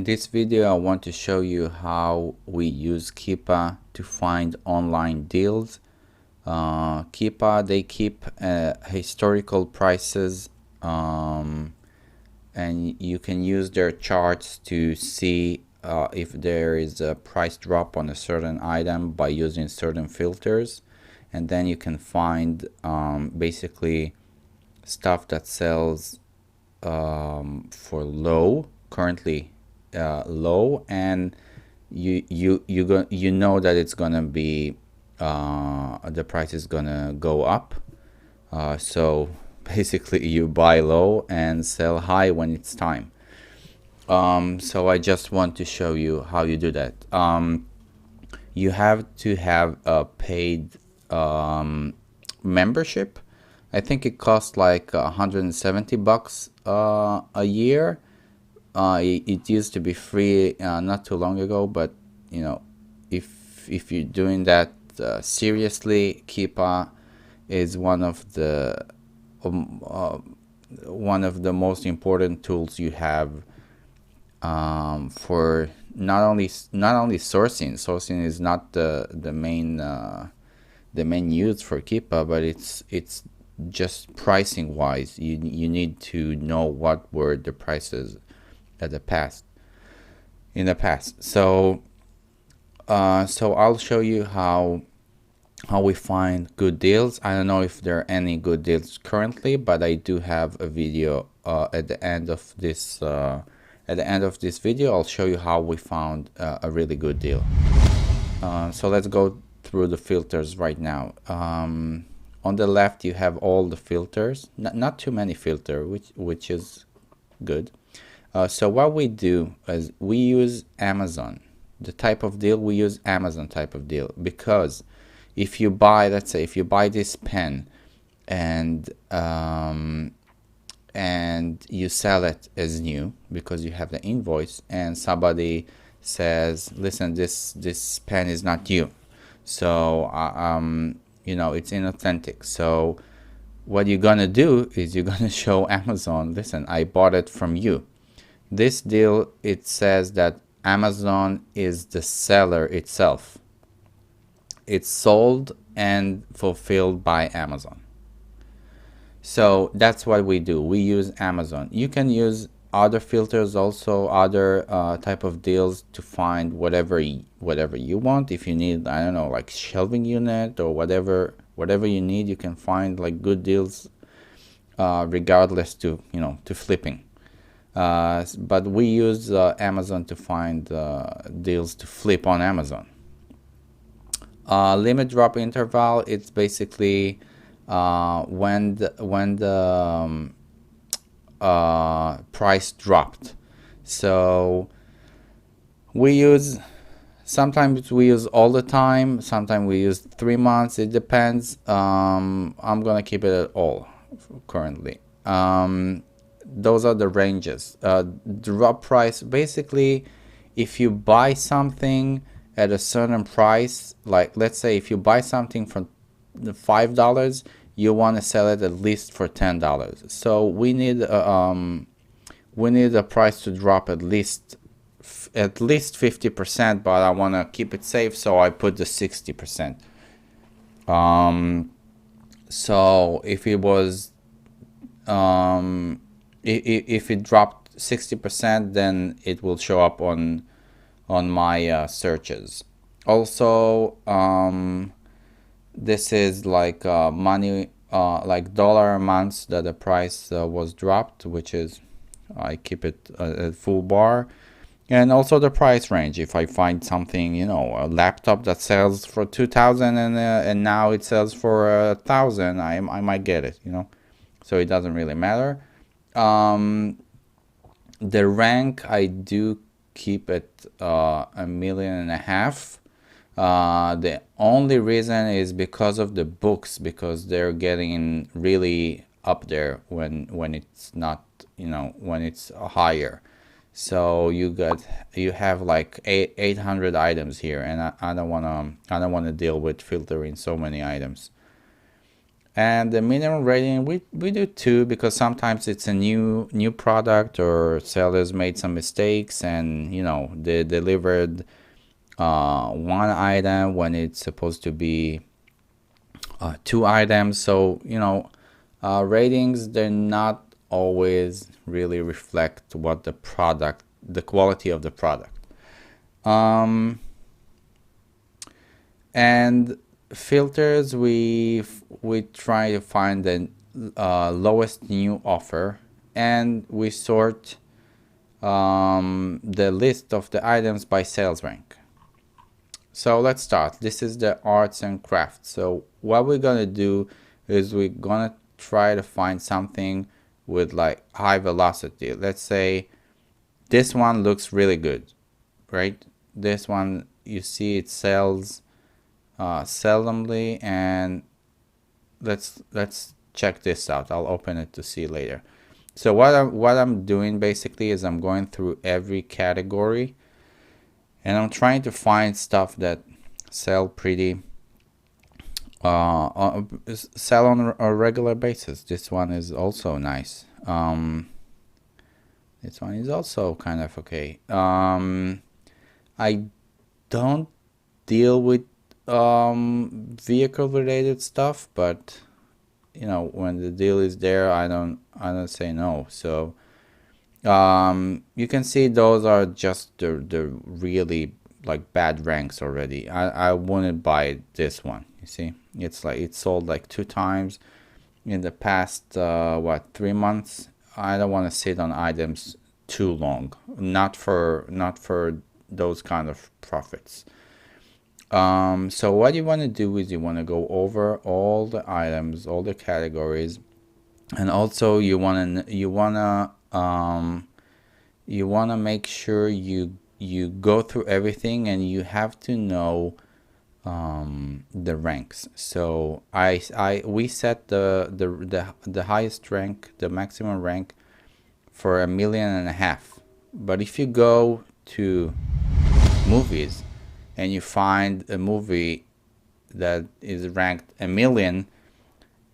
In this video, I want to show you how we use Keepa to find online deals. Keepa, they keep historical prices, and you can use their charts to see if there is a price drop on a certain item by using certain filters, and then you can find basically stuff that sells for low, currently low, and you know that it's gonna be the price is gonna go up. So basically you buy low and sell high when it's time. So I just want to show you how you do that. You have to have a paid membership. I think it costs like $170 a year. It used to be free not too long ago, but you know, if you're doing that seriously, Keepa is one of the most important tools you have for not only sourcing. Sourcing is not the main use for Keepa, but it's just pricing wise. You need to know what were the prices in the past. So I'll show you how we find good deals. I don't know if there are any good deals currently, but I do have a video at the end of this video. I'll show you how we found a really good deal. So let's go through the filters right now. On the left you have all the filters, not too many filters, which is good. So what we do is we use Amazon. The type of deal, we use Amazon type of deal, because if you buy, let's say if you buy this pen and you sell it as new because you have the invoice, and somebody says, listen, this pen is not you, so you know, it's inauthentic. So what you're gonna do is you're gonna show Amazon, listen, I bought it from you. This deal, it says that Amazon is the seller itself. It's sold and fulfilled by Amazon. So that's what we do. We use Amazon. You can use other filters also, other type of deals to find whatever you want. If you need, I don't know, like shelving unit or whatever you need, you can find like good deals regardless to, you know, to flipping. But we use Amazon to find deals to flip on Amazon. Limit drop interval, it's basically when the price dropped. So we use, sometimes we use all the time, sometimes we use 3 months, it depends. I'm gonna keep it at all currently. Those are the ranges. Drop price, basically if you buy something at a certain price, like let's say if you buy something for $5, you want to sell it at least for $10. So we need a price to drop at least 50%, but I want to keep it safe, so I put the 60%. So if it was if it dropped 60%, then it will show up on my searches. Also, this is like money, like dollar amounts that the price was dropped, which is, I keep it at full bar. And also the price range. If I find something, you know, a laptop that sells for 2,000 and now it sells for 1,000, I might get it, you know. So it doesn't really matter. The rank, I do keep it 1.5 million. The only reason is because of the books, because they're getting really up there when it's not, you know, when it's higher. So you have like 800 items here, and I don't wanna deal with filtering so many items. And the minimum rating, we do 2 because sometimes it's a new product or sellers made some mistakes and they delivered 1 item when it's supposed to be 2 items. So ratings, they're not always really reflect what the quality of the product. And filters, we try to find the lowest new offer, and we sort the list of the items by sales rank. So let's start. This is the arts and crafts. So what we're gonna do is we're gonna try to find something with like high velocity. Let's say this one looks really good, right? This one, you see it sells seldomly, and let's check this out. I'll open it to see later. So what I'm doing basically is I'm going through every category and I'm trying to find stuff that sell pretty sell on a regular basis. This one is also nice. This one is also kind of okay. I don't deal with vehicle related stuff, but when the deal is there, I don't say no. So you can see those are just the really like bad ranks already. I wouldn't buy this one. You see, it's like it sold like 2 times in the past 3 months. I don't want to sit on items too long, not for those kind of profits. So what you want to do is you want to go over all the items, all the categories, and also you want to make sure you go through everything, and you have to know the ranks. So we set the highest rank, the maximum rank, for 1.5 million. But if you go to movies and you find a movie that is ranked 1 million,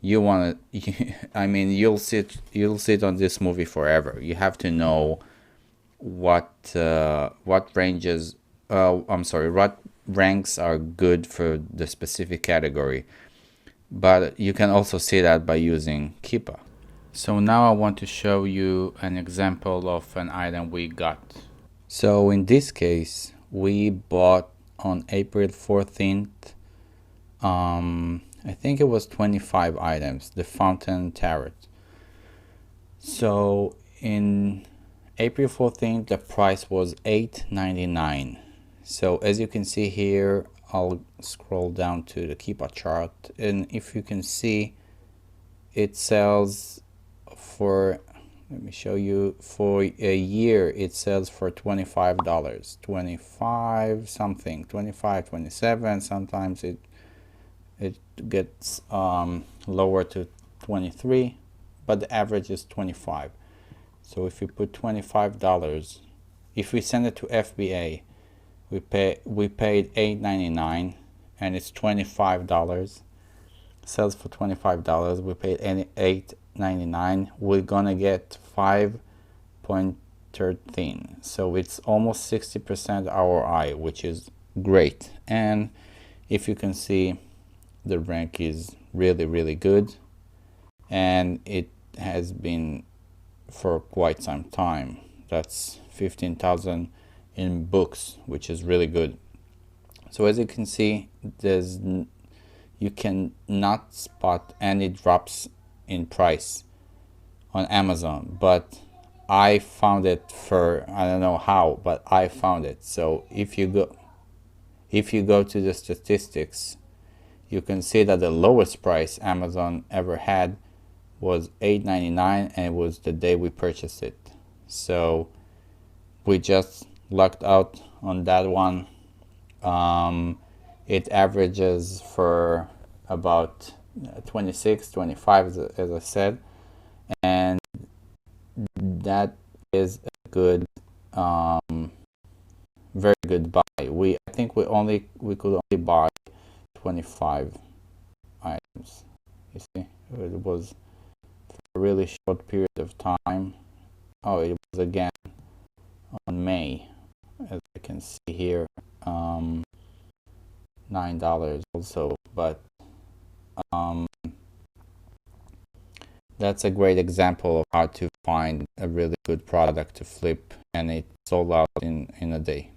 you want to I mean, you'll sit on this movie forever. You have to know what ranges what ranks are good for the specific category. But you can also see that by using Keepa. So now I want to show you an example of an item we got. So in this case, we bought on April 14th, I think it was 25 items, the fountain tarot. So in April 14th, the price was $8.99. So as you can see here, I'll scroll down to the Keepa chart, and if you can see, it sells for, let me show you, for a year it sells for $25, 25 something, 25, 27. Sometimes it gets lower to 23, but the average is 25. So if you put $25, if we send it to FBA, we paid $8.99 and it's $25. Sells for $25. We paid $8.99. We're gonna get 5.13. So it's almost 60% ROI, which is great. And if you can see, the rank is really good, and it has been for quite some time. That's 15,000 in books, which is really good. So as you can see, you can not spot any drops in price on Amazon, but I found it for, I don't know how, but I found it. So if you go to the statistics, you can see that the lowest price Amazon ever had was $8.99, and it was the day we purchased it. So we just lucked out on that one. It averages for about 26, 25, as I said, and that is a good, very good buy. I think we could only buy 25 items. You see, it was for a really short period of time. Oh, it was again on May, as you can see here, $9 also. But that's a great example of how to find a really good product to flip, and it sold out in a day.